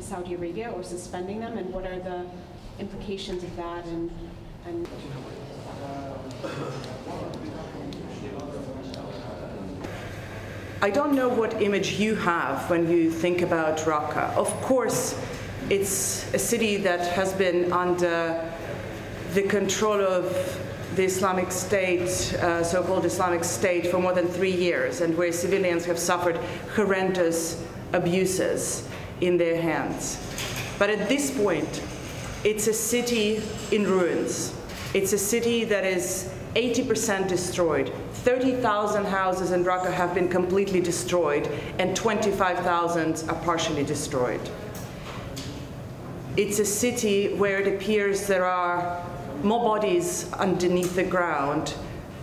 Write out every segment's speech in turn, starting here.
Saudi Arabia or suspending them, and what are the implications of that? And I don't know what image you have when you think about Raqqa. Of course, it's a city that has been under the control of the Islamic State, so-called Islamic State, for more than 3 years, and where civilians have suffered horrendous abuses in their hands. But at this point, it's a city in ruins. It's a city that is 80% destroyed. 30,000 houses in Raqqa have been completely destroyed, and 25,000 are partially destroyed. It's a city where it appears there are more bodies underneath the ground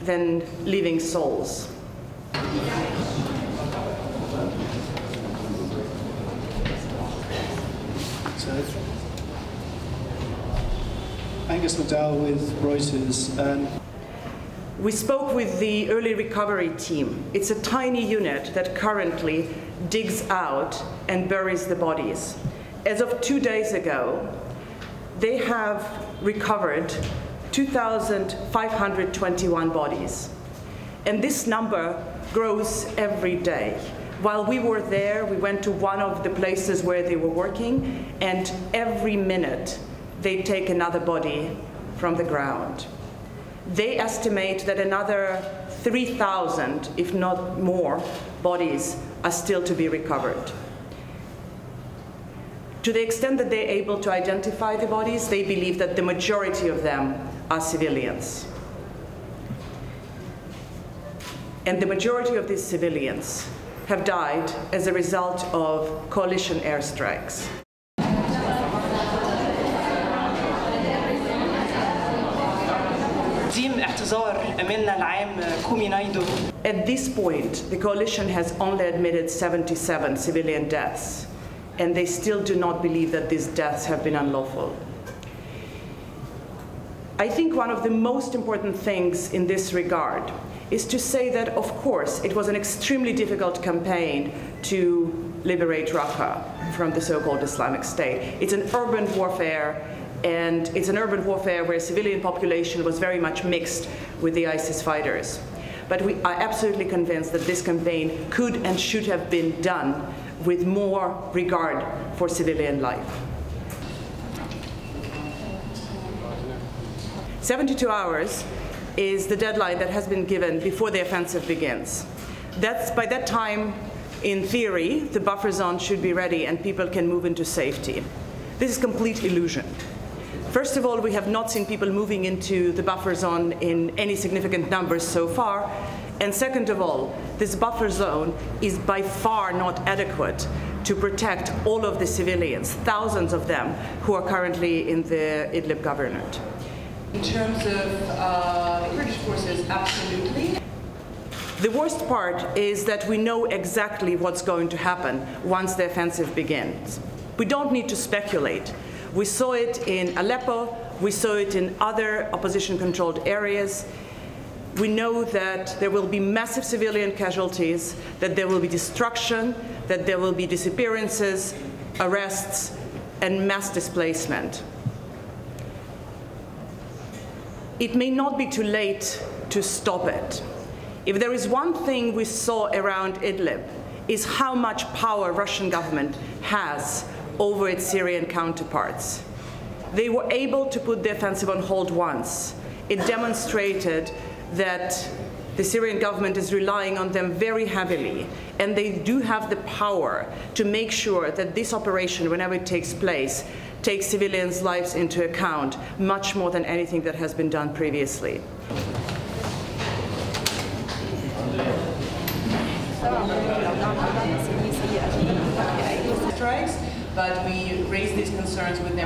than living souls. Angus McDowell with Reuters. We spoke with the early recovery team. It's a tiny unit that currently digs out and buries the bodies. As of 2 days ago, they have recovered 2,521 bodies. And this number grows every day. While we were there, we went to one of the places where they were working, and every minute they take another body from the ground. They estimate that another 3,000, if not more, bodies are still to be recovered. To the extent that they're able to identify the bodies, they believe that the majority of them are civilians. And the majority of these civilians have died as a result of coalition airstrikes. At this point, the coalition has only admitted 77 civilian deaths, and they still do not believe that these deaths have been unlawful. I think one of the most important things in this regard is to say that, of course, it was an extremely difficult campaign to liberate Raqqa from the so-called Islamic State. It's an urban warfare, and it's an urban warfare where civilian population was very much mixed with the ISIS fighters. But we are absolutely convinced that this campaign could and should have been done with more regard for civilian life. 72 hours is the deadline that has been given before the offensive begins. By that time, in theory, the buffer zone should be ready and people can move into safety. This is complete illusion. First of all, we have not seen people moving into the buffer zone in any significant numbers so far. And second of all, this buffer zone is by far not adequate to protect all of the civilians, thousands of them, who are currently in the Idlib governorate. In terms of British forces, absolutely. The worst part is that we know exactly what's going to happen once the offensive begins. We don't need to speculate. We saw it in Aleppo, we saw it in other opposition-controlled areas. We know that there will be massive civilian casualties, that there will be destruction, that there will be disappearances, arrests, and mass displacement. It may not be too late to stop it. If there is one thing we saw around Idlib, is how much power Russian government has over its Syrian counterparts. They were able to put the offensive on hold once. It demonstrated that the Syrian government is relying on them very heavily, and they do have the power to make sure that this operation, whenever it takes place, takes civilians' lives into account much more than anything that has been done previously. Strikes, but we raised these concerns with them.